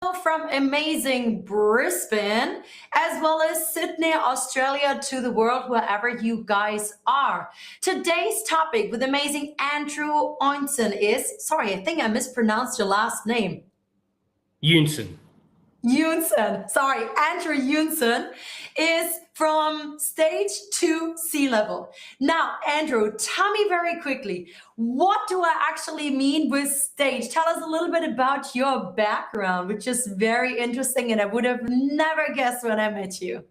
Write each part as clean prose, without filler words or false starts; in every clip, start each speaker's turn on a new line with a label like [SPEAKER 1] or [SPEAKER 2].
[SPEAKER 1] From amazing Brisbane, as well as Sydney, Australia, to the world, wherever you guys are. Today's topic with amazing Andrew Eunson is, sorry, I think I mispronounced your last name.
[SPEAKER 2] Eunson.
[SPEAKER 1] Yunen, sorry, Andrew Eunson is from stage to sea level. Now, Andrew, tell me very quickly, what do I actually mean with stage? Tell us a little bit about your background, which is very interesting, and I would have never guessed when I met you.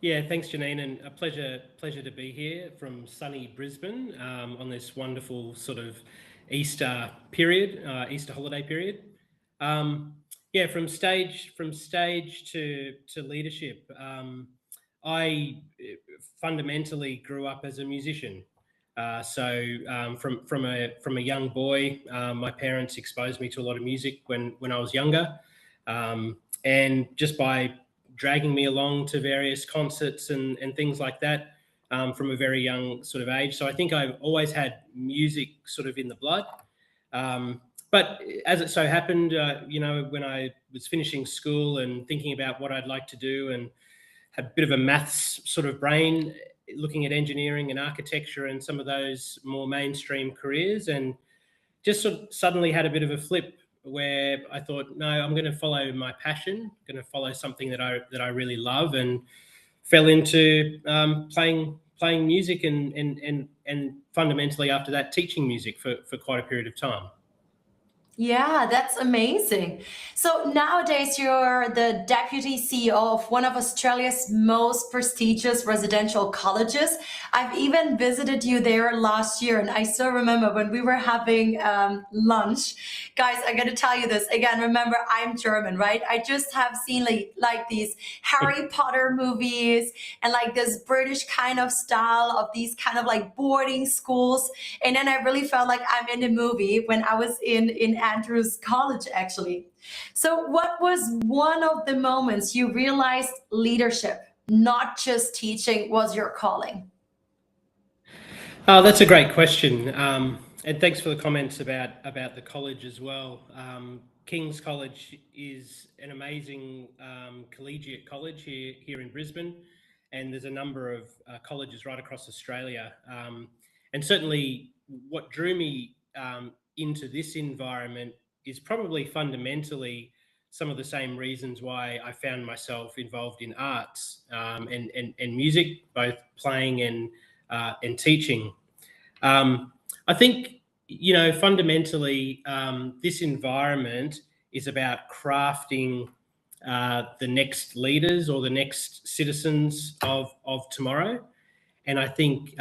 [SPEAKER 2] Yeah, thanks, Janine, and a pleasure to be here from sunny Brisbane on this wonderful sort of Easter period, Easter holiday period. Yeah, from stage to leadership. I fundamentally grew up as a musician. From a young boy, my parents exposed me to a lot of music when I was younger, and just by dragging me along to various concerts and things like that from a very young sort of age. So I think I've always had music sort of in the blood. But as it so happened, when I was finishing school and thinking about what I'd like to do and had a bit of a maths sort of brain, looking at engineering and architecture and some of those more mainstream careers, and just sort of suddenly had a bit of a flip where I thought, no, I'm going to follow my passion, going to follow something that I really love, and fell into playing music and fundamentally after that teaching music for quite a period of time.
[SPEAKER 1] Yeah, that's amazing. So nowadays, you're the deputy CEO of one of Australia's most prestigious residential colleges. I've even visited you there last year, and I still remember when we were having lunch. Guys, I got to tell you this again. Remember, I'm German, right? I just have seen like these Harry Potter movies and like this British kind of style of these kind of like boarding schools, and then I really felt like I'm in a movie when I was in Andrew's college, actually. So, what was one of the moments you realized leadership, not just teaching, was your calling?
[SPEAKER 2] Oh, that's a great question. And thanks for the comments about the college as well. King's College is an amazing collegiate college here in Brisbane, and there's a number of colleges right across Australia. And certainly, what drew me into this environment is probably fundamentally some of the same reasons why I found myself involved in arts and music, both playing and teaching. I think, fundamentally, this environment is about crafting the next leaders or the next citizens of tomorrow. And I think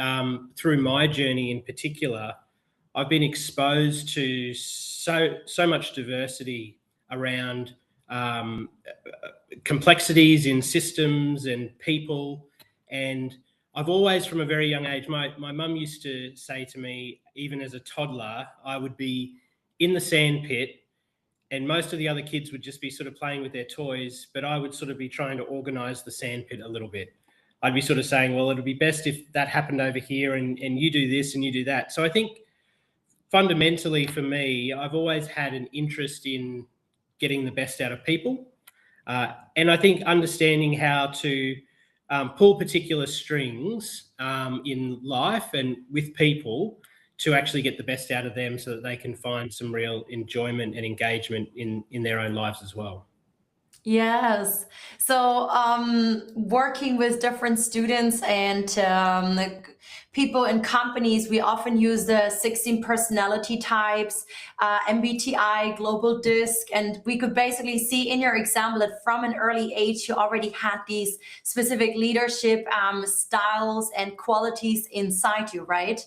[SPEAKER 2] through my journey in particular, I've been exposed to so much diversity around complexities in systems and people. And I've always, from a very young age, my mum used to say to me, even as a toddler, I would be in the sand pit and most of the other kids would just be sort of playing with their toys, but I would sort of be trying to organize the sand pit a little bit. I'd be sort of saying, well, it'd be best if that happened over here and you do this and you do that. So I think fundamentally for me, I've always had an interest in getting the best out of people. And I think understanding how to pull particular strings in life and with people to actually get the best out of them so that they can find some real enjoyment and engagement in their own lives as well.
[SPEAKER 1] Yes. So, working with different students and like people in companies, we often use the 16 personality types, MBTI, Global Disc, and we could basically see in your example that from an early age, you already had these specific leadership styles and qualities inside you, right?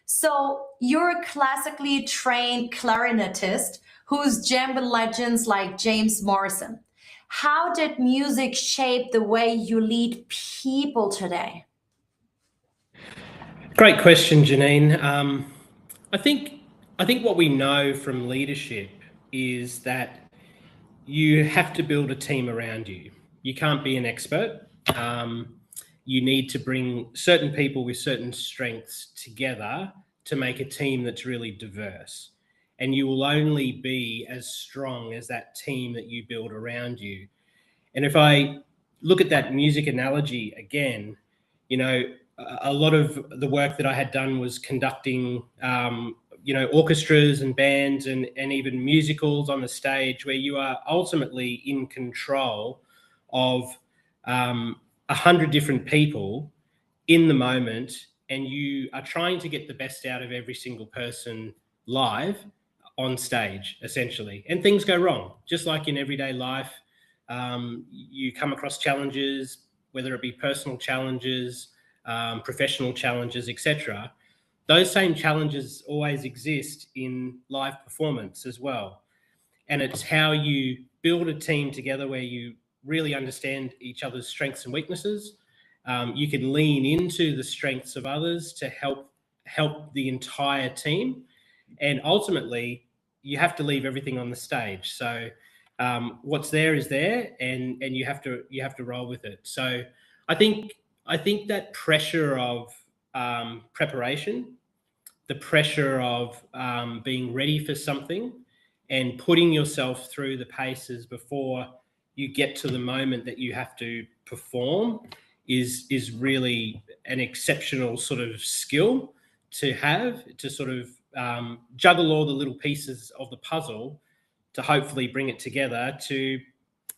[SPEAKER 1] So, you're a classically trained clarinetist who's jammed with legends like James Morrison. How did music shape the way you lead people today?
[SPEAKER 2] Great question, Janine. I think I think what we know from leadership is that you have to build a team around you. You can't be an expert. Um, you need to bring certain people with certain strengths together to make a team that's really diverse. and you will only be as strong as that team that you build around you. And if I look at that music analogy again, you know, a lot of the work that I had done was conducting, you know, orchestras and bands and even musicals on the stage, where you are ultimately in control of 100 different people in the moment, and you are trying to get the best out of every single person live on stage, essentially. And things go wrong, just like in everyday life. You come across challenges, whether it be personal challenges, professional challenges, etc. Those same challenges always exist in live performance as well. And it's how you build a team together where you really understand each other's strengths and weaknesses. You can lean into the strengths of others to help the entire team. And ultimately, you have to leave everything on the stage. So what's there is there, and you have to roll with it. So I think that pressure of preparation, the pressure of being ready for something, and putting yourself through the paces before you get to the moment that you have to perform is really an exceptional sort of skill to have, to sort of juggle all the little pieces of the puzzle to hopefully bring it together to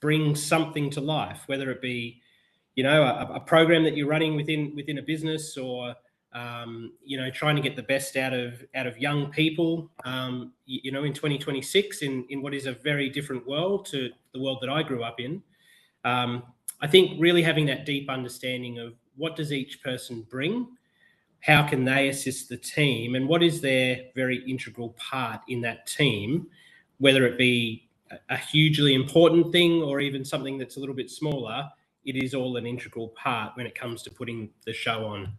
[SPEAKER 2] bring something to life, whether it be, you know, a program that you're running within a business, or you know, trying to get the best out of young people, you know, in 2026, in what is a very different world to the world that I grew up in. I think really having that deep understanding of what does each person bring, how can they assist the team, and what is their very integral part in that team, whether it be a hugely important thing or even something that's a little bit smaller. It is all an integral part when it comes to putting the show on.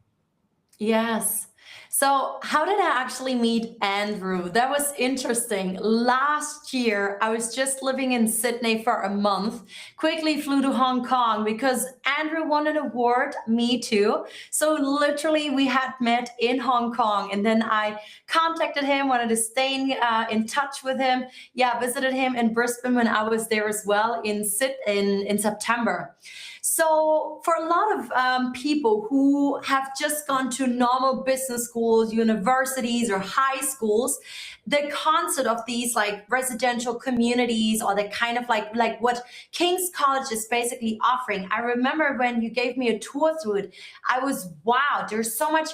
[SPEAKER 1] Yes. So, how did I actually meet Andrew? That was interesting. Last year, I was just living in Sydney for a month, quickly flew to Hong Kong because Andrew won an award, me too. So, literally, we had met in Hong Kong, and then I contacted him, wanted to stay in touch with him. Yeah, visited him in Brisbane when I was there as well in September. So, for a lot of people who have just gone to normal business schools, universities, or high schools, the concept of these like residential communities, or the kind of like what King's College is basically offering. I remember when you gave me a tour through it, I was wow, there's so much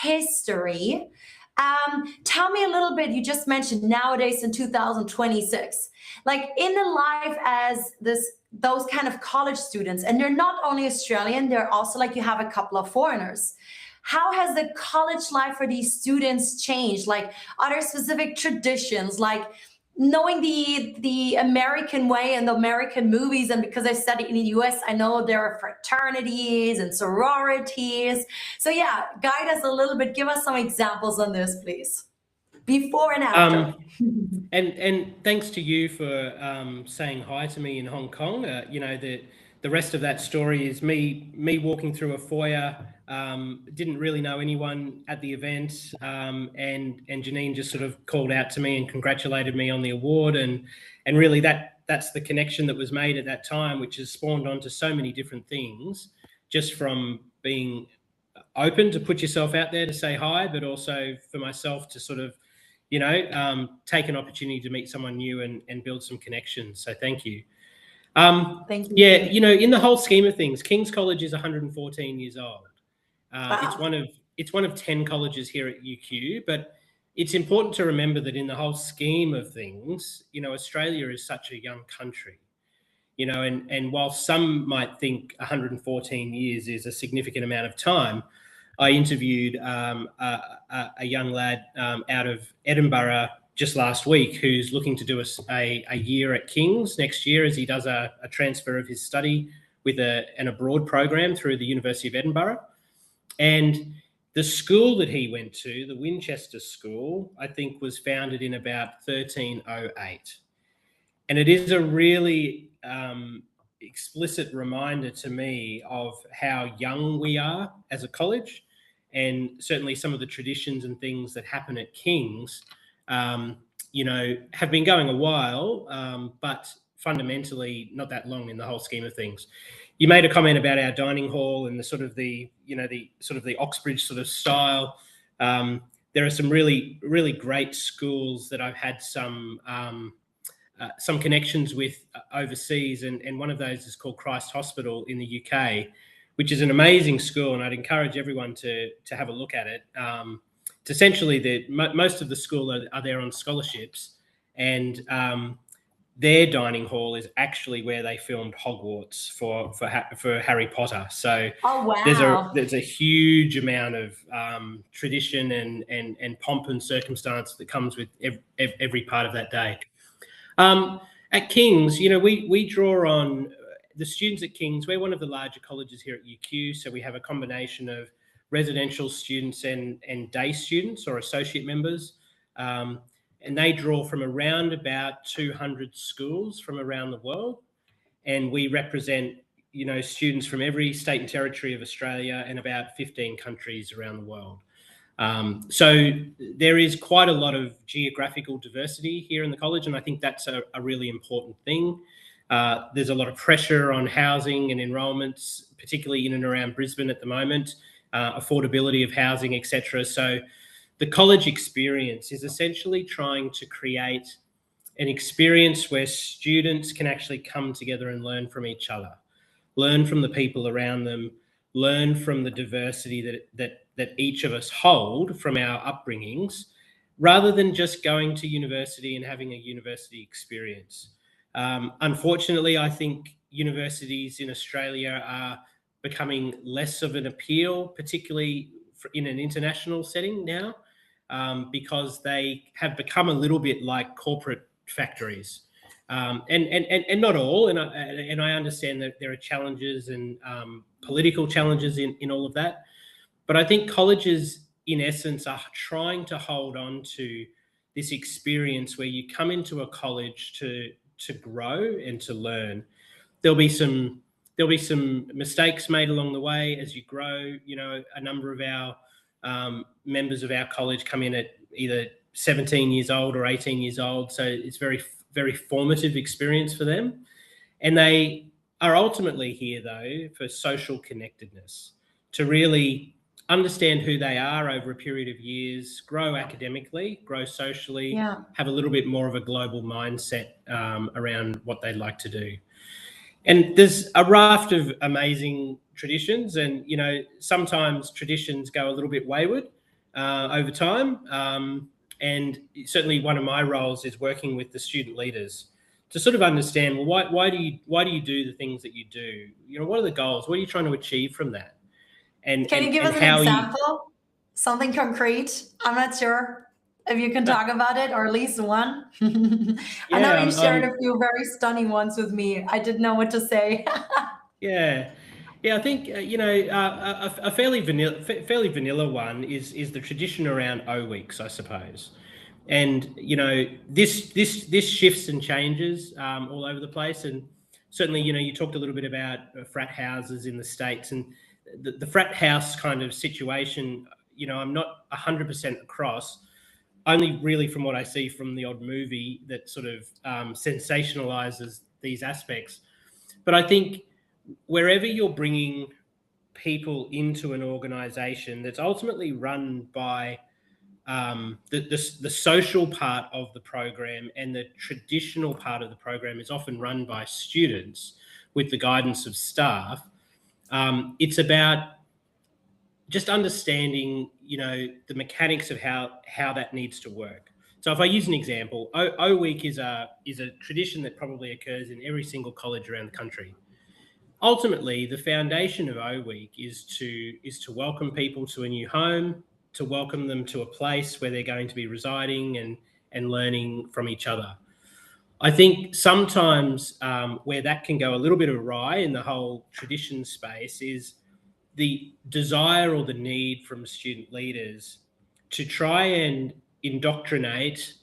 [SPEAKER 1] history. Tell me a little bit, you just mentioned nowadays in 2026, like in the life as those kind of college students, and they're not only Australian, they're also, like, you have a couple of foreigners. How has the college life for these students changed? Like, are there specific traditions, like knowing the American way and the American movies? And because I studied in the US, I know there are fraternities and sororities. So yeah, guide us a little bit. Give us some examples on this, please. Before and after.
[SPEAKER 2] And thanks to you for saying hi to me in Hong Kong. You know, the rest of that story is me walking through a foyer. Didn't really know anyone at the event, and Janine just sort of called out to me and congratulated me on the award, and really that's the connection that was made at that time, which has spawned onto so many different things, just from being open to put yourself out there to say hi, but also for myself to sort of, you know, take an opportunity to meet someone new and build some connections. So thank you.
[SPEAKER 1] Thank you.
[SPEAKER 2] Yeah, you know, in the whole scheme of things, King's College is 114 years old.
[SPEAKER 1] Wow.
[SPEAKER 2] It's one of 10 colleges here at UQ, but it's important to remember that in the whole scheme of things, you know, Australia is such a young country. You know, and while some might think 114 years is a significant amount of time, I interviewed a young lad out of Edinburgh just last week who's looking to do a year at King's next year, as he does a transfer of his study with an abroad program through the University of Edinburgh. And the school that he went to, the Winchester School, I think was founded in about 1308. And it is a really explicit reminder to me of how young we are as a college, and certainly some of the traditions and things that happen at King's have been going a while, but fundamentally not that long in the whole scheme of things. You made a comment about our dining hall and the sort of the Oxbridge sort of style. There are some really, really great schools that I've had some connections with overseas, and one of those is called Christ Hospital in the UK, which is an amazing school, and I'd encourage everyone to have a look at it. It's essentially most of the school are there on scholarships, and their dining hall is actually where they filmed Hogwarts for Harry Potter. So
[SPEAKER 1] Oh, wow.
[SPEAKER 2] there's a huge amount of tradition and pomp and circumstance that comes with every part of that day. At King's, we draw on the students at King's. We're one of the larger colleges here at UQ, so we have a combination of residential students and day students or associate members. And they draw from around about 200 schools from around the world. And we represent, students from every state and territory of Australia and about 15 countries around the world. So there is quite a lot of geographical diversity here in the college, and I think that's a really important thing. There's a lot of pressure on housing and enrolments, particularly in and around Brisbane at the moment, affordability of housing, etc. So the college experience is essentially trying to create an experience where students can actually come together and learn from each other, learn from the people around them, learn from the diversity that each of us hold from our upbringings, rather than just going to university and having a university experience. Unfortunately, I think universities in Australia are becoming less of an appeal, particularly in an international setting now, because they have become a little bit like corporate factories. And not all, and I understand that there are challenges and political challenges in all of that, but I think colleges, in essence, are trying to hold on to this experience where you come into a college to grow and to learn. There'll be some mistakes made along the way as you grow. A number of our members of our college come in at either 17 years old or 18 years old, so it's very, very formative experience for them. And they are ultimately here, though, for social connectedness, to really understand who they are over a period of years, grow academically, grow socially, have a little bit more of a global mindset around what they'd like to do. And there's a raft of amazing traditions, and sometimes traditions go a little bit wayward over time. And certainly one of my roles is working with the student leaders to sort of understand, well, why do you do the things that you do? What are the goals? What are you trying to achieve from that? And
[SPEAKER 1] can you give us an example? Something concrete? I'm not sure if you can talk about it, or at least one. I know you shared a few very stunning ones with me. I didn't know what to say.
[SPEAKER 2] Yeah, I think a fairly vanilla one is the tradition around O weeks, I suppose. And this shifts and changes all over the place. And certainly, you talked a little bit about frat houses in the States, and the frat house kind of situation. I'm not 100% across, only really from what I see from the odd movie that sort of sensationalizes these aspects. But I think wherever you're bringing people into an organization that's ultimately run by the social part of the program, and the traditional part of the program is often run by students with the guidance of staff, it's about just understanding, the mechanics of how that needs to work. So if I use an example, O Week is a tradition that probably occurs in every single college around the country. Ultimately, the foundation of O Week is to welcome people to a new home, to welcome them to a place where they're going to be residing and learning from each other. I think sometimes where that can go a little bit awry in the whole tradition space is the desire or the need from student leaders to try and indoctrinate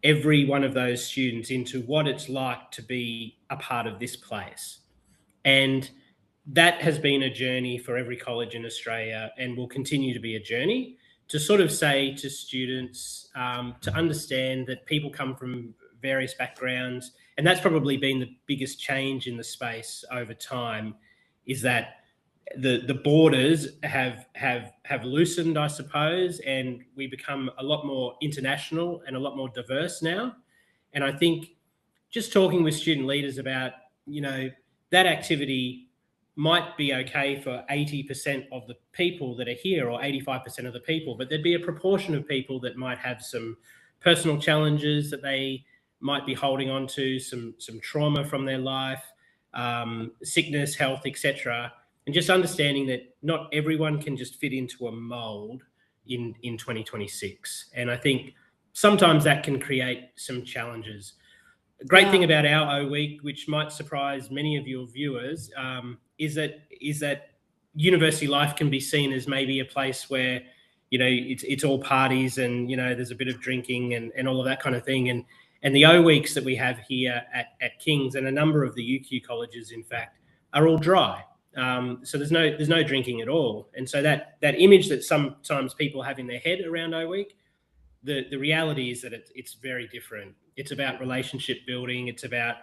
[SPEAKER 2] every one of those students into what it's like to be a part of this place. And that has been a journey for every college in Australia, and will continue to be a journey, to sort of say to students to understand that people come from various backgrounds, and that's probably been the biggest change in the space over time, is that the borders have loosened, I suppose, and we become a lot more international and a lot more diverse now. And I think just talking with student leaders about, that activity might be okay for 80% of the people that are here, or 85% of the people, but there'd be a proportion of people that might have some personal challenges that they might be holding on to, some trauma from their life, sickness, health, etc. And just understanding that not everyone can just fit into a mold in 2026. And I think sometimes that can create some challenges. A great thing about our O Week, which might surprise many of your viewers, is that university life can be seen as maybe a place where, it's all parties and, there's a bit of drinking and all of that kind of thing. And the O Weeks that we have here at King's, and a number of the UQ colleges, in fact, are all dry. So there's no drinking at all. And so that image that sometimes people have in their head around O Week, the reality is that it's very different. It's about relationship building. It's about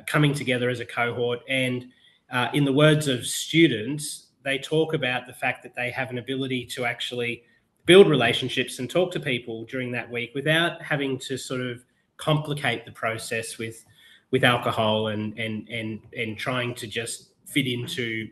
[SPEAKER 2] coming together as a cohort. And in the words of students, they talk about the fact that they have an ability to actually build relationships and talk to people during that week without having to sort of complicate the process with alcohol and trying to just fit into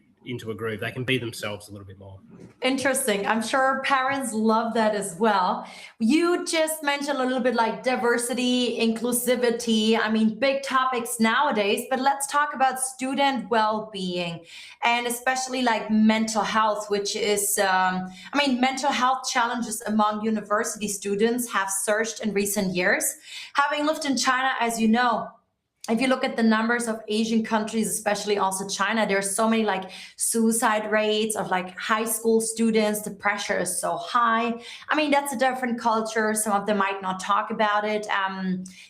[SPEAKER 2] a group. They can be themselves a little bit more.
[SPEAKER 1] Interesting. I'm sure parents love that as well. You just mentioned a little bit like diversity, inclusivity. I mean, big topics nowadays, but let's talk about student well-being, and especially like mental health, which is, mental health challenges among university students have surged in recent years. Having lived in China, as you know, if you look at the numbers of Asian countries, especially also China, there's so many like suicide rates of like high school students. The pressure is so high. I mean, that's a different culture. Some of them might not talk about it.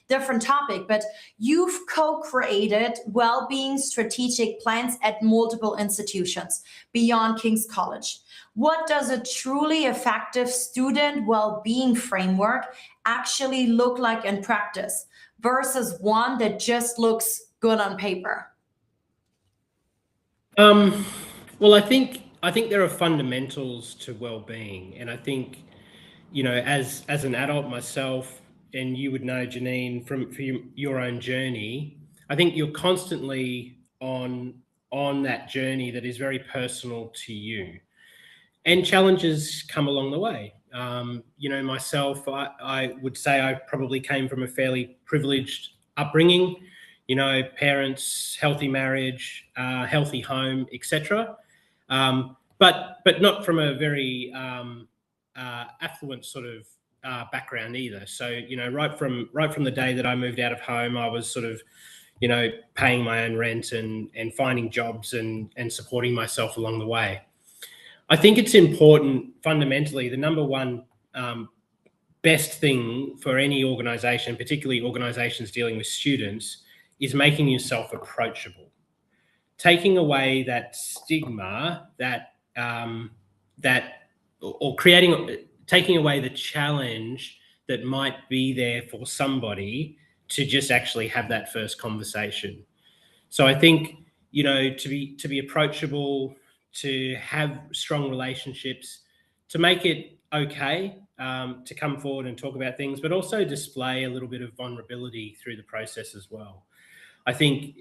[SPEAKER 1] Different topic, but you've co-created well-being strategic plans at multiple institutions beyond King's College. What does a truly effective student well-being framework actually look like in practice versus one that just looks good on paper?
[SPEAKER 2] Well, I think there are fundamentals to well-being, and I think, as an adult myself, and you would know, Janine, from your own journey, I think you're constantly on that journey that is very personal to you, and challenges come along the way. Myself, I would say I probably came from a fairly privileged upbringing, parents, healthy marriage, healthy home, etc. But not from a very affluent sort of background either. So, right from the day that I moved out of home, I was sort of, paying my own rent and finding jobs and supporting myself along the way. I think it's important, fundamentally, the number one best thing for any organisation, particularly organisations dealing with students, is making yourself approachable. Taking away that stigma, taking away the challenge that might be there for somebody to just actually have that first conversation. So I think, to be approachable, to have strong relationships, to make it okay to come forward and talk about things, but also display a little bit of vulnerability through the process as well. I think,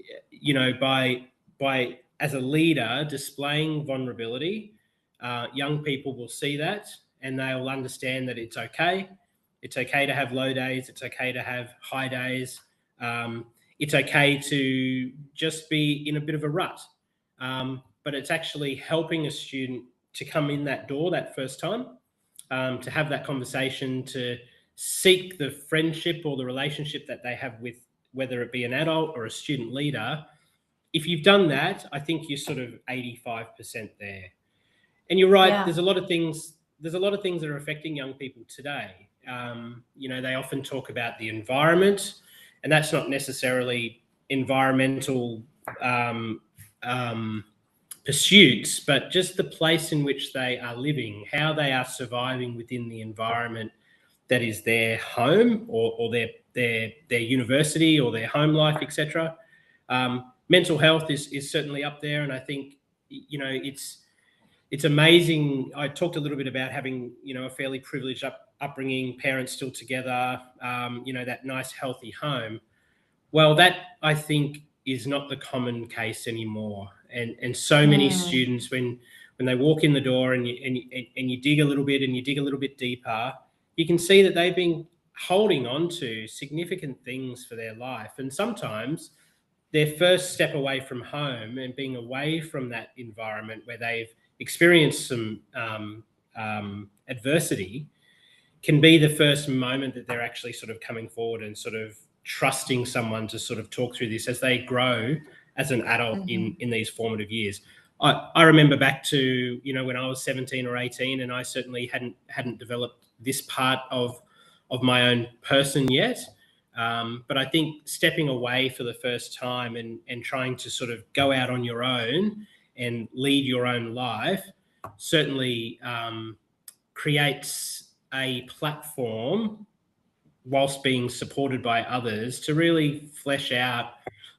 [SPEAKER 2] by as a leader displaying vulnerability, young people will see that and they'll understand that it's okay. It's okay to have low days. It's okay to have high days. It's okay to just be in a bit of a rut. But it's actually helping a student to come in that door that first time, to have that conversation, to seek the friendship or the relationship that they have with, whether it be an adult or a student leader. If you've done that, I think you're sort of 85% there. And you're right. Yeah. There's a lot of things that are affecting young people today. They often talk about the environment, and that's not necessarily environmental pursuits, but just the place in which they are living, how they are surviving within the environment that is their home or their university or their home life, etc. Mental health is certainly up there, and I think it's amazing. I talked a little bit about having a fairly privileged upbringing, parents still together, that nice healthy home. Well, that I think is not the common case anymore, and so many students when they walk in the door and you dig a little bit and you dig a little bit deeper, you can see that they've been holding on to significant things for their life, and sometimes their first step away from home and being away from that environment where they've experienced some adversity can be the first moment that they're actually sort of coming forward and sort of trusting someone to sort of talk through this as they grow as an adult in these formative years. I remember back to when I was 17 or 18, and I certainly hadn't developed this part of my own person yet. But I think stepping away for the first time and trying to sort of go out on your own and lead your own life certainly creates a platform, whilst being supported by others, to really flesh out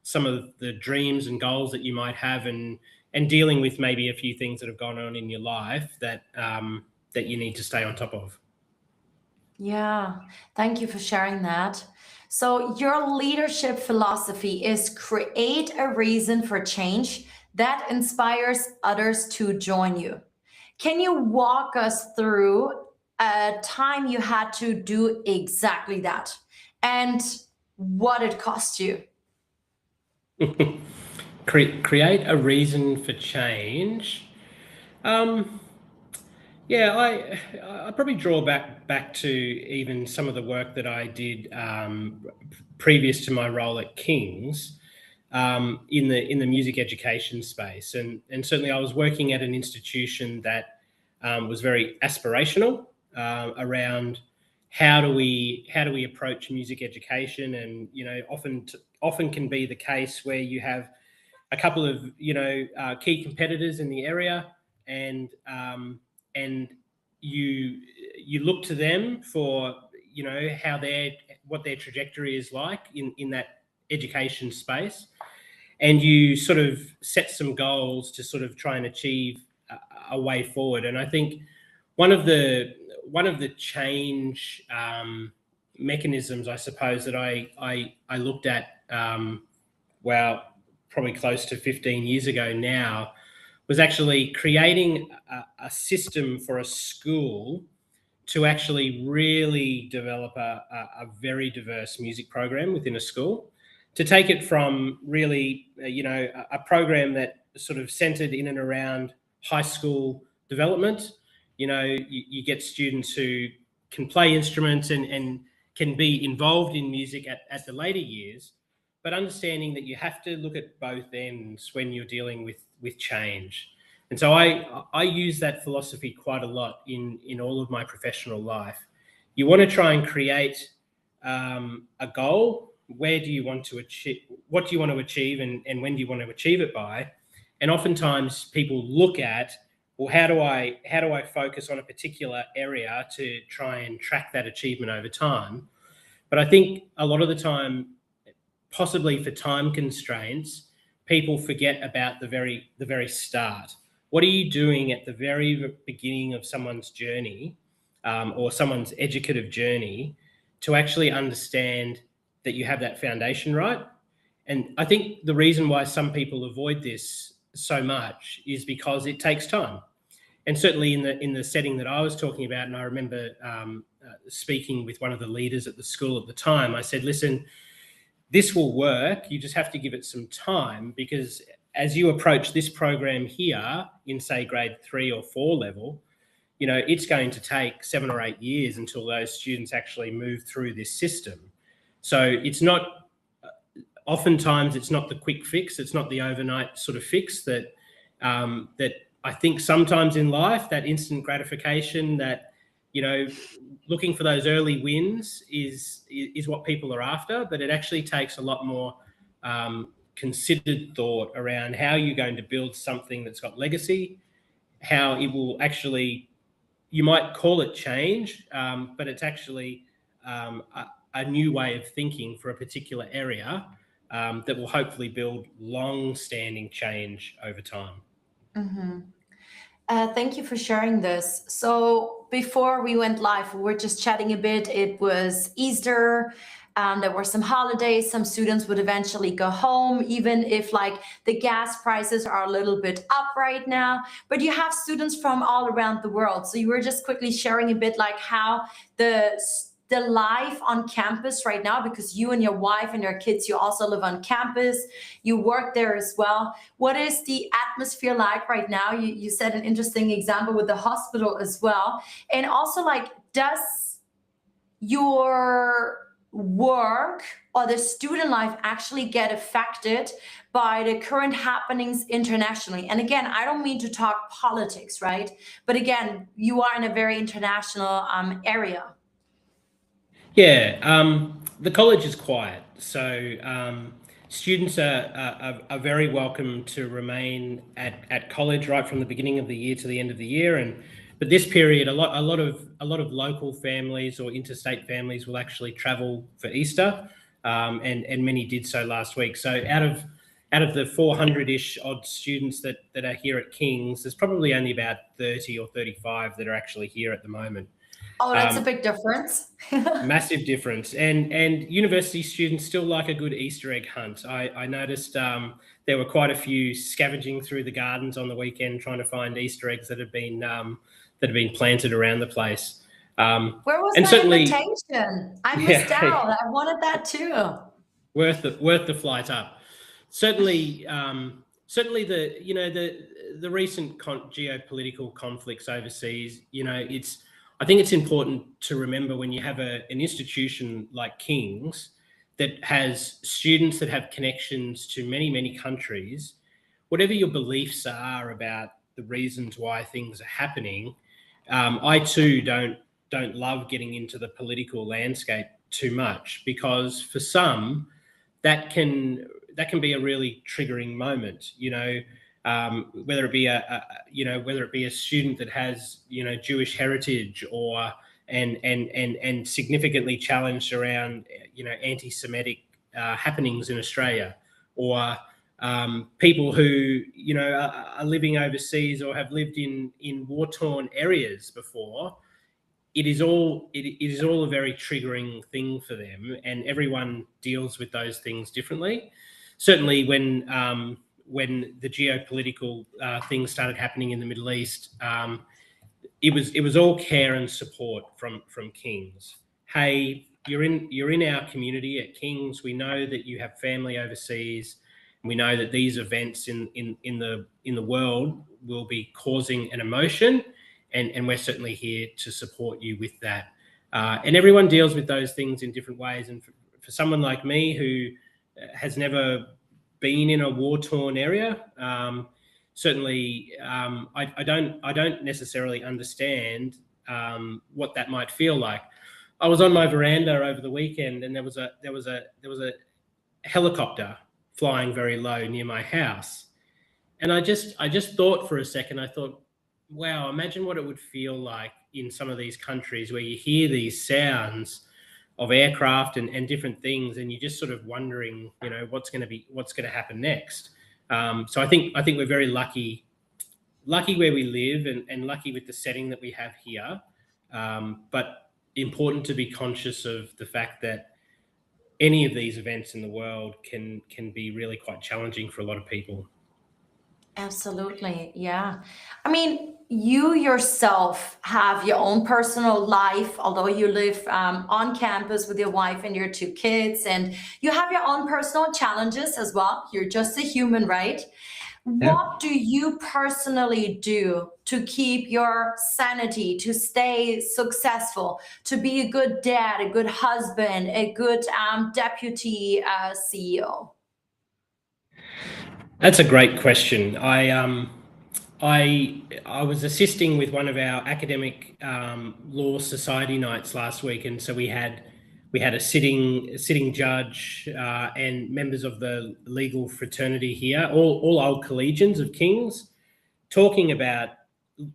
[SPEAKER 2] some of the dreams and goals that you might have, and dealing with maybe a few things that have gone on in your life that you need to stay on top of.
[SPEAKER 1] Yeah, thank you for sharing that. So your leadership philosophy is create a reason for change that inspires others to join you. Can you walk us through a time you had to do exactly that and what it cost you?
[SPEAKER 2] Create a reason for change. Yeah, I probably draw back to even some of the work that I did previous to my role at King's in the music education space, and certainly I was working at an institution that was very aspirational around how do we approach music education, and often can be the case where you have a couple of key competitors in the area, and you look to them for how what their trajectory is like in that education space, and you sort of set some goals to sort of try and achieve a way forward. And I think one of the change mechanisms, I suppose, that I looked at probably close to 15 years ago now, was actually creating a system for a school to actually really develop a very diverse music program within a school, to take it from really, a program that sort of centered in and around high school development. You get students who can play instruments and can be involved in music at the later years, but understanding that you have to look at both ends when you're dealing with change. And so I use that philosophy quite a lot in all of my professional life. You want to try and create a goal. Where do you want to achieve? What do you want to achieve, and when do you want to achieve it by? And oftentimes people look at, well, how do I focus on a particular area to try and track that achievement over time? But I think a lot of the time, possibly for time constraints, people forget about the very start. What are you doing at the very beginning of someone's journey, or someone's educative journey, to actually understand that you have that foundation right? And I think the reason why some people avoid this so much is because it takes time. And certainly in the setting that I was talking about, and I remember speaking with one of the leaders at the school at the time, I said, listen, this will work. You just have to give it some time, because as you approach this program here in, say, grade 3 or 4 level, it's going to take 7 or 8 years until those students actually move through this system. So it's not, oftentimes it's not the quick fix. It's not the overnight sort of fix that I think sometimes in life, that instant gratification, that, looking for those early wins is what people are after, but it actually takes a lot more considered thought around how you're going to build something that's got legacy, how it will actually, you might call it change, but it's actually a new way of thinking for a particular area that will hopefully build long-standing change over time.
[SPEAKER 1] Thank you for sharing this. So before we went live, we were just chatting a bit. It was Easter. There were some holidays. Some students would eventually go home, even if like the gas prices are a little bit up right now. But you have students from all around the world. So you were just quickly sharing a bit like how the life on campus right now, because you and your wife and your kids, you also live on campus, you work there as well. What is the atmosphere like right now? You said an interesting example with the hospital as well. And also, like, does your work or the student life actually get affected by the current happenings internationally? And again, I don't mean to talk politics, right? But again, you are in a very international area.
[SPEAKER 2] Yeah, the college is quiet, so students are very welcome to remain at college right from the beginning of the year to the end of the year. But this period, a lot of local families or interstate families will actually travel for Easter, and many did so last week. So out of the 400-ish odd students that are here at King's, there's probably only about 30 or 35 that are actually here at the moment.
[SPEAKER 1] Oh, that's a big difference.
[SPEAKER 2] Massive difference. And university students still like a good Easter egg hunt. I noticed there were quite a few scavenging through the gardens on the weekend trying to find Easter eggs that have been planted around the place.
[SPEAKER 1] Where was that invitation? I missed out. I wanted that too.
[SPEAKER 2] Worth the flight up. Certainly the recent geopolitical conflicts overseas, I think it's important to remember when you have an institution like King's that has students that have connections to many, many countries, whatever your beliefs are about the reasons why things are happening, I too don't love getting into the political landscape too much, because for some that can be a really triggering moment, whether it be a student that has Jewish heritage and significantly challenged around anti-Semitic happenings in Australia, or people who are living overseas or have lived in war-torn areas before. It is all a very triggering thing for them, and everyone deals with those things differently. Certainly when the geopolitical things started happening in the Middle East, it was all care and support from King's. Hey, you're in our community at King's. We know that you have family overseas. We know that these events in the world will be causing an emotion, and we're certainly here to support you with that. And everyone deals with those things in different ways. And for someone like me who has never been in a war-torn area, certainly I don't necessarily understand what that might feel like. I was on my veranda over the weekend, and there was a helicopter flying very low near my house, and I just thought for a second. I thought, wow, imagine what it would feel like in some of these countries where you hear these sounds of aircraft and different things, and you're just sort of wondering, what's going to happen next. So I think we're very lucky where we live, and lucky with the setting that we have here. But important to be conscious of the fact that any of these events in the world can be really quite challenging for a lot of people.
[SPEAKER 1] Absolutely. Yeah. I mean, you yourself have your own personal life, although you live on campus with your wife and your two kids, and you have your own personal challenges as well. You're just a human, right?
[SPEAKER 2] Yeah.
[SPEAKER 1] What do you personally do to keep your sanity, to stay successful, to be a good dad, a good husband, a good deputy CEO?
[SPEAKER 2] That's a great question. I was assisting with one of our academic law society nights last week, and so we had We had a sitting judge and members of the legal fraternity here, all old collegians of King's, talking about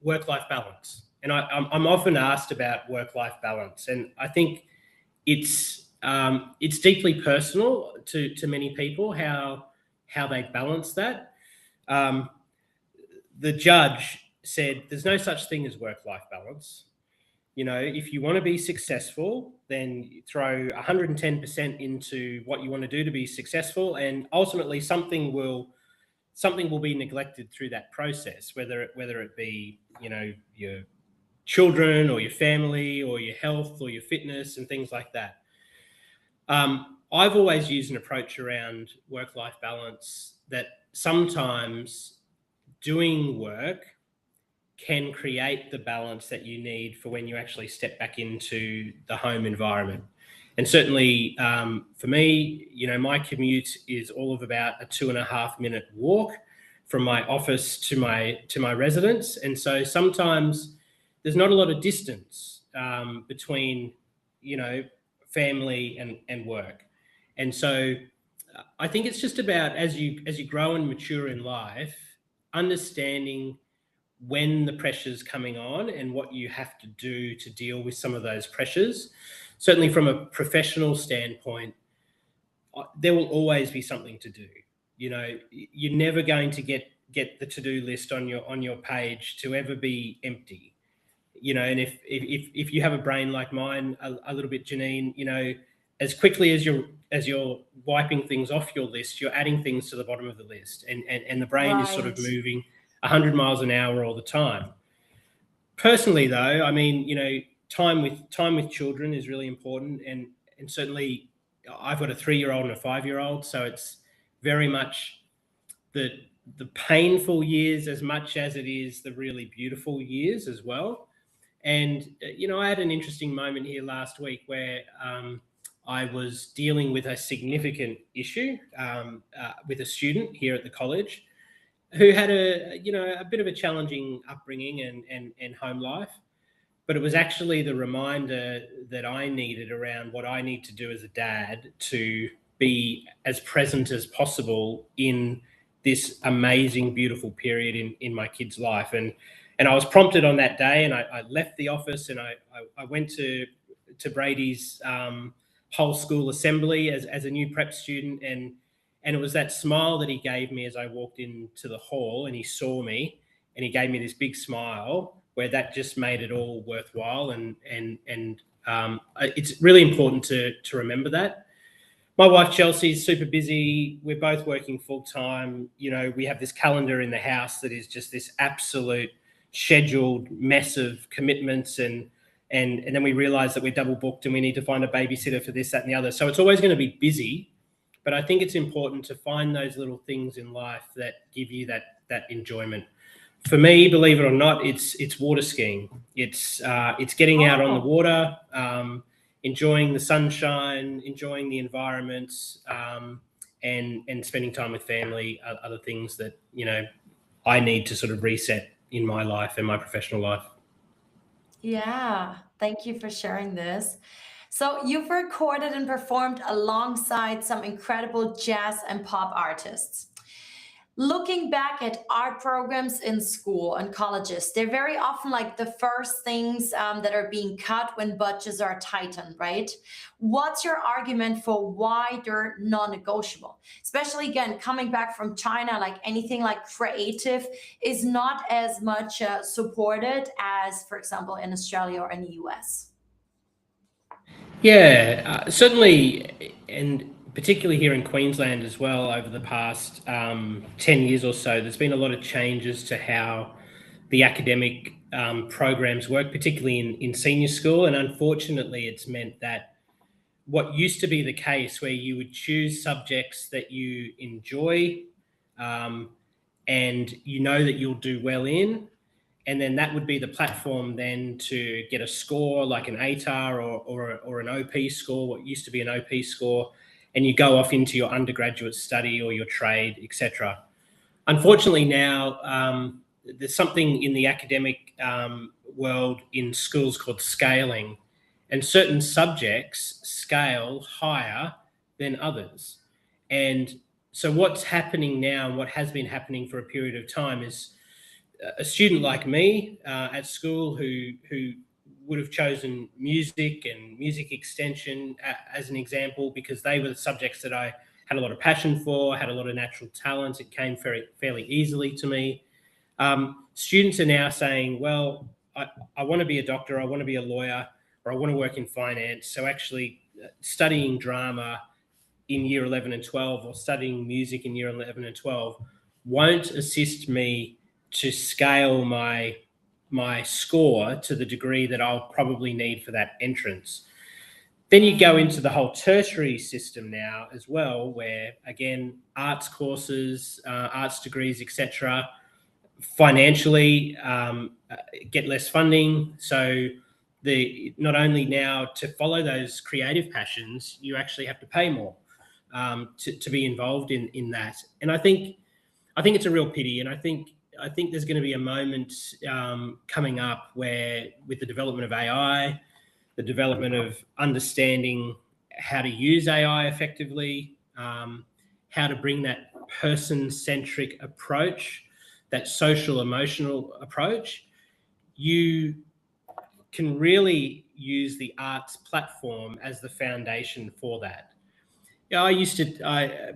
[SPEAKER 2] work-life balance. And I'm often asked about work-life balance, and I think it's deeply personal to many people how they balance that. The judge said there's no such thing as work-life balance. You know, if you want to be successful, then throw 110% into what you want to do to be successful, and ultimately something will be neglected through that process, whether it be, you know, your children or your family or your health or your fitness and things like that. I've always used an approach around work-life balance that sometimes doing work can create the balance that you need for when you actually step back into the home environment. And certainly for me, you know, my commute is all of about a 2.5-minute walk from my office to my residence. And so sometimes there's not a lot of distance between, you know, family and work. And so I think it's just about, as you grow and mature in life, understanding when the pressure's coming on and what you have to do to deal with some of those pressures. Certainly from a professional standpoint, there will always be something to do. You know, you're never going to get the to-do list on your page to ever be empty. You know, and if you have a brain like mine, a little bit, Janine, you know, as quickly as you're wiping things off your list, you're adding things to the bottom of the list, and the brain is sort of moving 100 miles an hour all the time. Personally, though, I mean, you know, time with children is really important, and certainly I've got a 3-year-old and a 5-year-old, so it's very much the painful years as much as it is the really beautiful years as well. And you know, I had an interesting moment here last week where I was dealing with a significant issue with a student here at the college who had a bit of a challenging upbringing and home life. But it was actually the reminder that I needed around what I need to do as a dad to be as present as possible in this amazing, beautiful period in my kid's life. And I was prompted on that day, and I left the office, and I went to Brady's whole school assembly as a new prep student, and it was that smile that he gave me as I walked into the hall, and he saw me, and he gave me this big smile where that just made it all worthwhile. And it's really important to remember that. My wife Chelsea is super busy. We're both working full time. You know, we have this calendar in the house that is just this absolute scheduled mess of commitments, and then we realize that we're double booked and we need to find a babysitter for this, that, and the other. So it's always going to be busy, but I think it's important to find those little things in life that give you that enjoyment. For me, believe it or not, it's water skiing. It's getting out on the water, enjoying the sunshine, enjoying the environment, and spending time with family. Other things that, you know, I need to sort of reset in my life and my professional life.
[SPEAKER 1] Yeah, thank you for sharing this. So you've recorded and performed alongside some incredible jazz and pop artists. Looking back at art programs in school and colleges, they're very often like the first things that are being cut when budgets are tightened, right? What's your argument for why they're non-negotiable? Especially, again, coming back from China, like anything like creative is not as much supported as, for example, in Australia or in the US.
[SPEAKER 2] Yeah, certainly, and particularly here in Queensland as well, over the past 10 years or so, there's been a lot of changes to how the academic programs work, particularly in senior school. And unfortunately, it's meant that what used to be the case, where you would choose subjects that you enjoy and you know that you'll do well in, and then that would be the platform then to get a score like an ATAR or an OP score, what used to be an OP score, and you go off into your undergraduate study or your trade, etc. Unfortunately now, there's something in the academic world in schools called scaling, and certain subjects scale higher than others. And so what's happening now, and what has been happening for a period of time, is a student like me at school who would have chosen music and music extension as an example, because they were the subjects that I had a lot of passion for, had a lot of natural talent. It came fairly easily to me. Students are now saying, well, I want to be a doctor, I want to be a lawyer, or I want to work in finance. So actually studying drama in year 11 and 12, or studying music in year 11 and 12, won't assist me to scale my score to the degree that I'll probably need for that entrance. Then you go into the whole tertiary system now as well, where again, arts courses, arts degrees, etc., financially get less funding. So not only now to follow those creative passions, you actually have to pay more to be involved in that. And I think it's a real pity. And I think there's going to be a moment coming up where, with the development of AI, the development of understanding how to use AI effectively, how to bring that person-centric approach, that social emotional approach, you can really use the arts platform as the foundation for that. Yeah,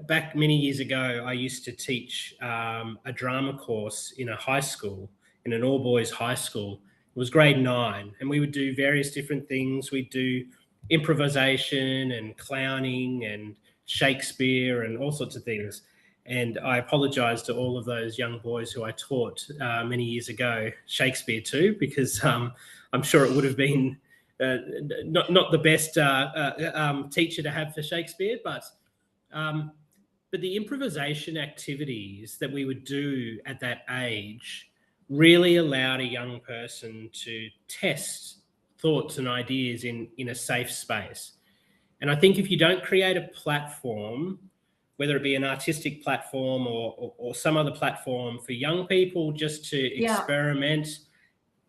[SPEAKER 2] back many years ago, I used to teach a drama course in a high school, in an all-boys high school. It was grade 9, and we would do various different things. We'd do improvisation and clowning and Shakespeare and all sorts of things. And I apologise to all of those young boys who I taught many years ago Shakespeare to, because I'm sure it would have been not the best teacher to have for Shakespeare, but the improvisation activities that we would do at that age really allowed a young person to test thoughts and ideas in a safe space. And I think if you don't create a platform, whether it be an artistic platform or some other platform for young people just to experiment,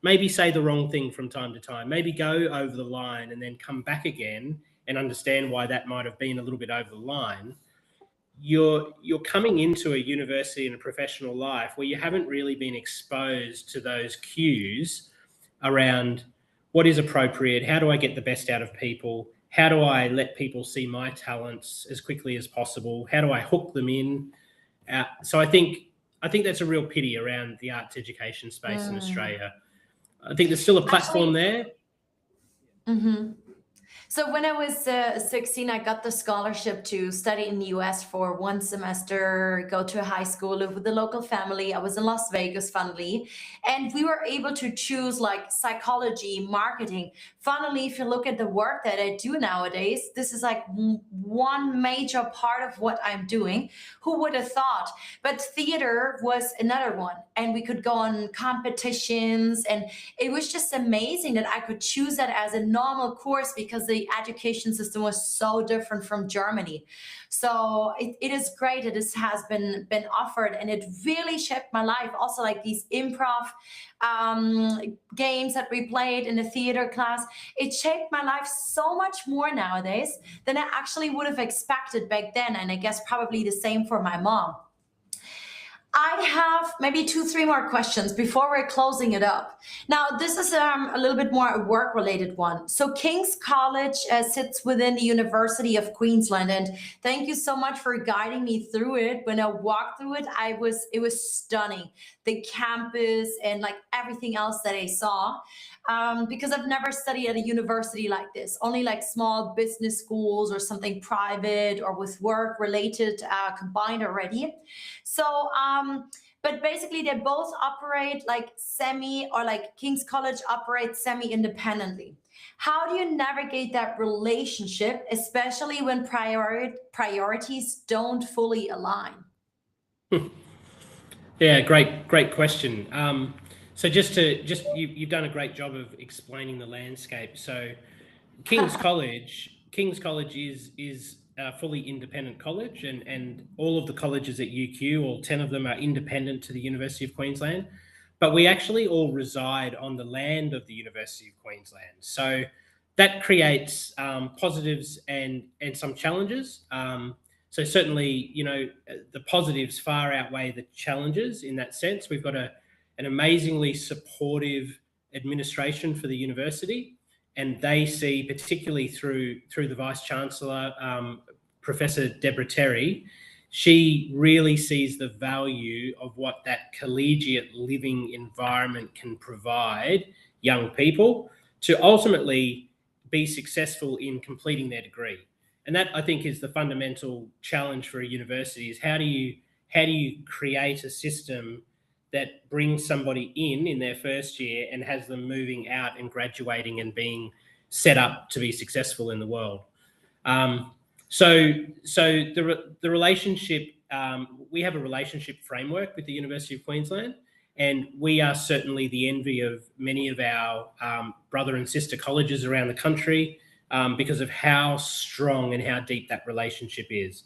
[SPEAKER 2] maybe say the wrong thing from time to time, maybe go over the line and then come back again and understand why that might have been a little bit over the line, you're coming into a university and a professional life where you haven't really been exposed to those cues around what is appropriate, how do I get the best out of people, how do I let people see my talents as quickly as possible, how do I hook them in. So I think that's a real pity around the arts education space in Australia. I think there's still a platform there.
[SPEAKER 1] Mm-hmm. So when I was 16, I got the scholarship to study in the US for 1 semester, go to a high school, live with the local family. I was in Las Vegas, funnily. And we were able to choose like psychology, marketing. Funnily, if you look at the work that I do nowadays, this is like one major part of what I'm doing. Who would have thought? But theater was another one. And we could go on competitions. And it was just amazing that I could choose that as a normal course, because the education system was so different from Germany. So it is great that this has been offered, and it really shaped my life. Also, like these improv games that we played in the theater class, it shaped my life so much more nowadays than I actually would have expected back then. And I guess probably the same for my mom. I have maybe 2-3 more questions before we're closing it up. Now, this is a little bit more a work-related one. So King's College sits within the University of Queensland, and thank you so much for guiding me through it. When I walked through it, it was stunning. The campus and like everything else that I saw. Because I've never studied at a university like this, only like small business schools or something private or with work related combined already. So, but basically they both operate like King's College operates semi-independently. How do you navigate that relationship, especially when priorities don't fully align?
[SPEAKER 2] Yeah, great question. So you've done a great job of explaining the landscape. So King's College is a fully independent college, and all of the colleges at UQ, all 10 of them, are independent to the University of Queensland. But we actually all reside on the land of the University of Queensland. So that creates positives and some challenges. So certainly, the positives far outweigh the challenges in that sense. We've got an amazingly supportive administration for the university, and they see, particularly through the Vice Chancellor, Professor Deborah Terry, she really sees the value of what that collegiate living environment can provide young people to ultimately be successful in completing their degree. And that, I think, is the fundamental challenge for a university: is how do you create a system that brings somebody in their first year and has them moving out and graduating and being set up to be successful in the world. So the relationship, we have a relationship framework with the University of Queensland, and we are certainly the envy of many of our brother and sister colleges around the country, because of how strong and how deep that relationship is.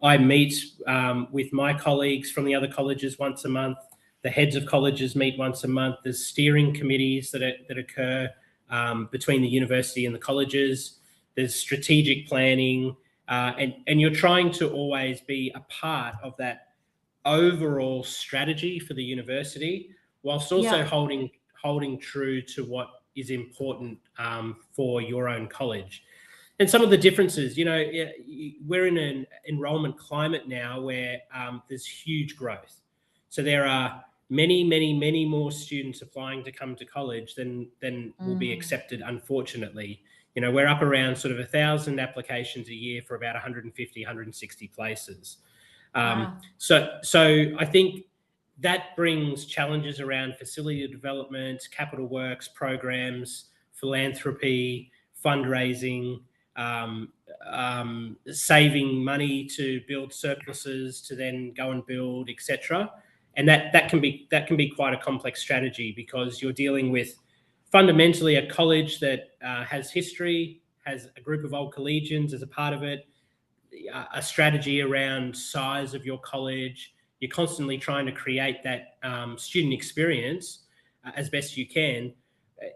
[SPEAKER 2] I meet with my colleagues from the other colleges once a month. The heads of colleges meet once a month. There's steering committees that occur between the university and the colleges. There's strategic planning, and you're trying to always be a part of that overall strategy for the university, whilst also holding true to what is important for your own college. And some of the differences, we're in an enrolment climate now where there's huge growth. So there are many more students applying to come to college than will be accepted, unfortunately. We're up around sort of 1,000 applications a year for about 150, 160 places. So I think that brings challenges around facility development, capital works programs, philanthropy, fundraising, saving money to build surpluses to then go and build, etc. And that can be quite a complex strategy, because you're dealing with fundamentally a college that has history, has a group of old collegians as a part of it, a strategy around size of your college. You're constantly trying to create that student experience as best you can.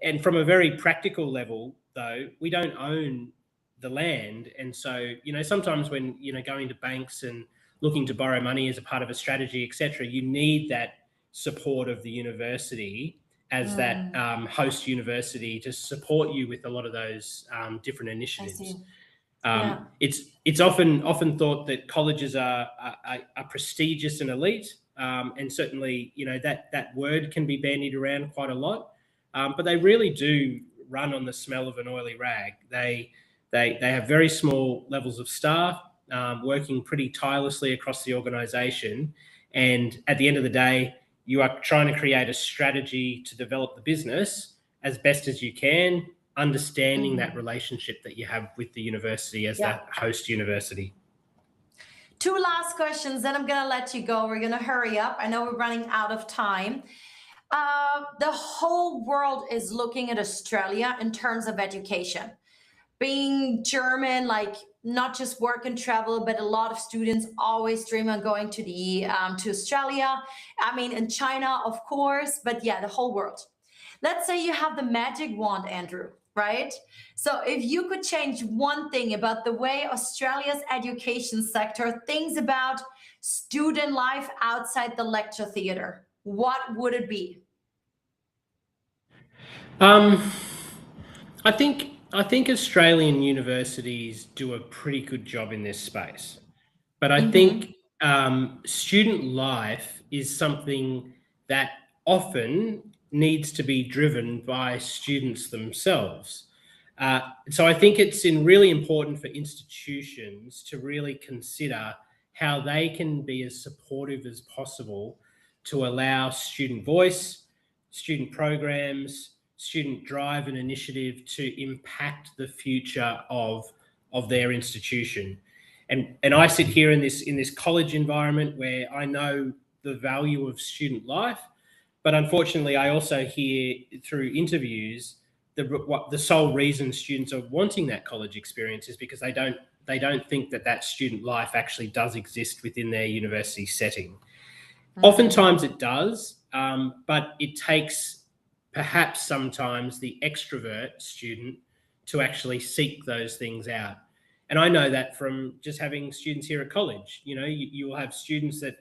[SPEAKER 2] And from a very practical level, though, we don't own the land. And so, sometimes when, going to banks and looking to borrow money as a part of a strategy, etc., you need that support of the university as that host university to support you with a lot of those different initiatives. It's often thought that colleges are prestigious and elite, and certainly that word can be bandied around quite a lot, but they really do run on the smell of an oily rag. They have very small levels of staff, working pretty tirelessly across the organisation, and at the end of the day, you are trying to create a strategy to develop the business as best as you can, understanding that relationship that you have with the university as that host university.
[SPEAKER 1] Two last questions, then I'm going to let you go. We're going to hurry up. I know we're running out of time. The whole world is looking at Australia in terms of education. Being German, like not just work and travel, but a lot of students always dream of going to to Australia. I mean, in China, of course, but yeah, the whole world. Let's say you have the magic wand, Andrew, right? So if you could change one thing about the way Australia's education sector thinks about student life outside the lecture theatre, what would it be?
[SPEAKER 2] I think Australian universities do a pretty good job in this space, but I think student life is something that often needs to be driven by students themselves. So I think it's really important for institutions to really consider how they can be as supportive as possible to allow student voice, student programs, student drive and initiative to impact the future of their institution. And I sit here in this college environment where I know the value of student life, but unfortunately I also hear through interviews the sole reason students are wanting that college experience is because they don't think that student life actually does exist within their university setting. Oftentimes it does, but it takes perhaps sometimes the extrovert student to actually seek those things out. And I know that from just having students here at college. You will have students that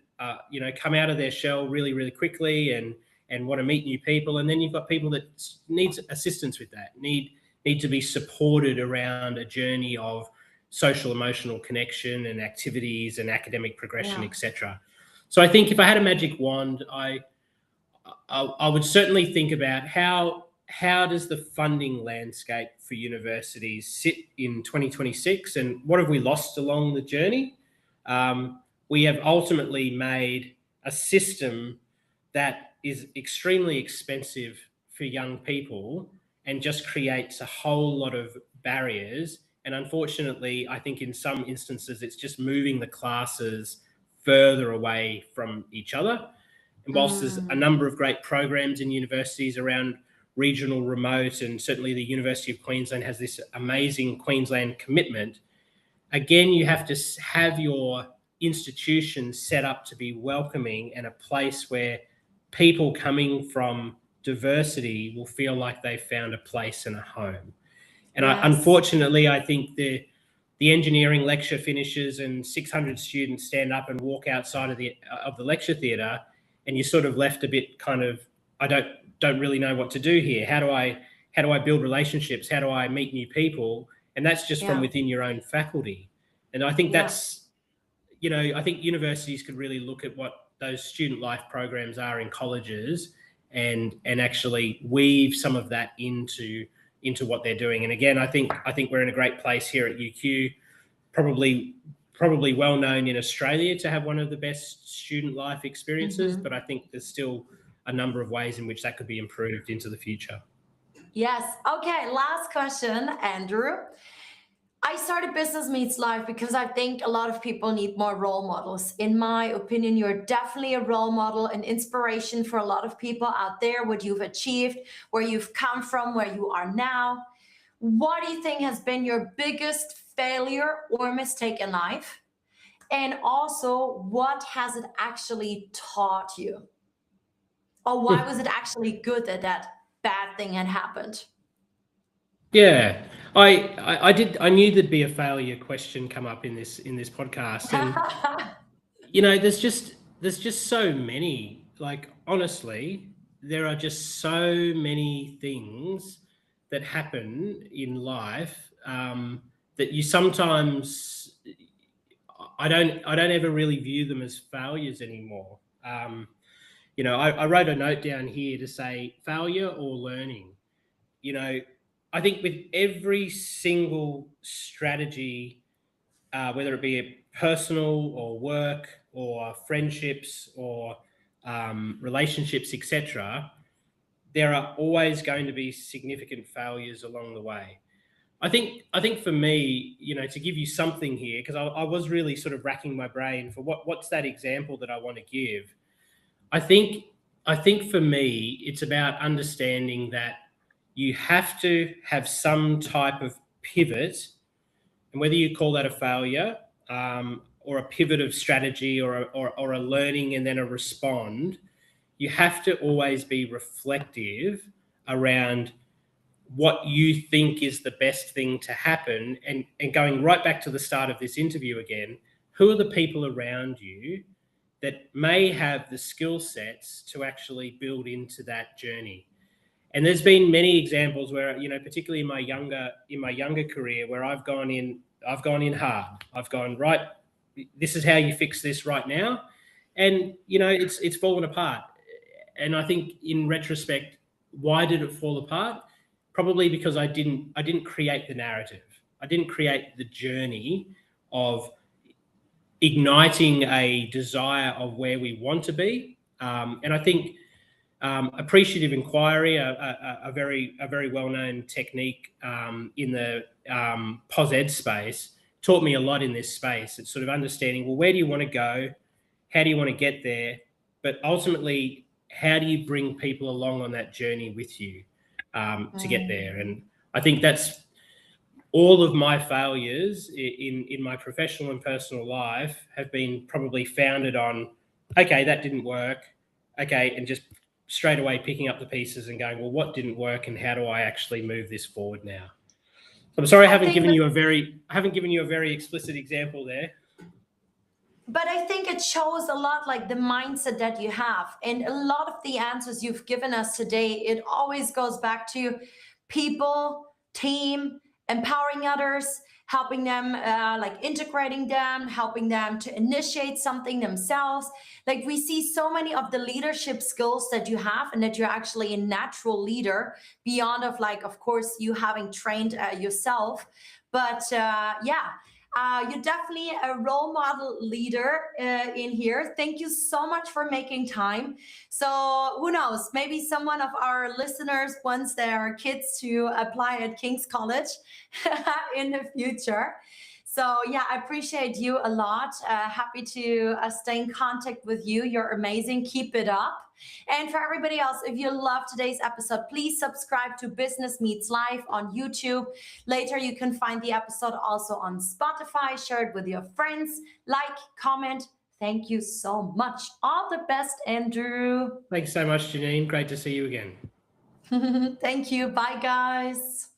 [SPEAKER 2] come out of their shell really, really quickly and want to meet new people, and then you've got people that need assistance with that, need to be supported around a journey of social emotional connection and activities and academic progression, etc. So I think if I had a magic wand, I would certainly think about how does the funding landscape for universities sit in 2026, and what have we lost along the journey? We have ultimately made a system that is extremely expensive for young people and just creates a whole lot of barriers. And unfortunately, I think in some instances, it's just moving the classes further away from each other. And whilst there's a number of great programs in universities around regional remote, and certainly the University of Queensland has this amazing Queensland commitment, again, you have to have your institution set up to be welcoming and a place where people coming from diversity will feel like they've found a place and a home. And unfortunately, I think the engineering lecture finishes and 600 students stand up and walk outside of the lecture theatre, and you're sort of left a bit kind of, I don't really know what to do here. How do I build relationships? How do I meet new people? And that's just from within your own faculty. And I think that's, I think universities could really look at what those student life programs are in colleges and actually weave some of that into what they're doing. And again, I think we're in a great place here at UQ, probably well known in Australia to have one of the best student life experiences, but I think there's still a number of ways in which that could be improved into the future.
[SPEAKER 1] Yes. Okay. Last question, Andrew. I started Business Meets Life because I think a lot of people need more role models. In my opinion, you're definitely a role model and inspiration for a lot of people out there, what you've achieved, where you've come from, where you are now. What do you think has been your biggest failure or mistake in life? And also, what has it actually taught you? Or why was it actually good that that bad thing had happened?
[SPEAKER 2] Yeah, I knew there'd be a failure question come up in this podcast, and there's just so many. Like, honestly, there are just so many things that happen in life that you sometimes I don't ever really view them as failures anymore. I wrote a note down here to say failure or learning. I think with every single strategy, whether it be a personal or work or friendships or relationships, etc., there are always going to be significant failures along the way. I think for me, to give you something here, because I was really sort of racking my brain for what's that example that I want to give. I think for me, it's about understanding that you have to have some type of pivot, and whether you call that a failure or a pivot of strategy or a learning and then a respond, you have to always be reflective around what you think is the best thing to happen. And going right back to the start of this interview again, who are the people around you that may have the skill sets to actually build into that journey? And there's been many examples where, particularly in my younger career, where I've gone in hard. I've gone, right, this is how you fix this right now. And, it's fallen apart. And I think in retrospect, why did it fall apart? Probably because I didn't create the narrative. I didn't create the journey of igniting a desire of where we want to be. And I think appreciative inquiry, a very well-known technique in the pos ed space, taught me a lot in this space. It's sort of understanding, well, where do you want to go? How do you want to get there? But ultimately, how do you bring people along on that journey with you to get there? And I think that's all of my failures in my professional and personal life have been probably founded on, okay, that didn't work. Okay, and just straight away picking up the pieces and going, well, what didn't work and how do I actually move this forward now? I'm sorry I haven't
[SPEAKER 1] think
[SPEAKER 2] given
[SPEAKER 1] that-
[SPEAKER 2] you a very explicit example there.
[SPEAKER 1] But I think it shows a lot like the mindset that you have. And a lot of the answers you've given us today, it always goes back to people, team, empowering others, helping them, like integrating them, helping them to initiate something themselves. Like we see so many of the leadership skills that you have and that you're actually a natural leader beyond of like, of course, you having trained yourself. But yeah, you're definitely a role model leader in here. Thank you so much for making time. So who knows, maybe someone of our listeners wants their kids to apply at King's College in the future. So yeah, I appreciate you a lot. Happy to stay in contact with you. You're amazing. Keep it up. And for everybody else, if you love today's episode, please subscribe to Business Meets Live on YouTube. Later, you can find the episode also on Spotify. Share it with your friends. Like, comment. Thank you so much. All the best, Andrew.
[SPEAKER 2] Thanks so much, Janine. Great to see you again.
[SPEAKER 1] Thank you. Bye, guys.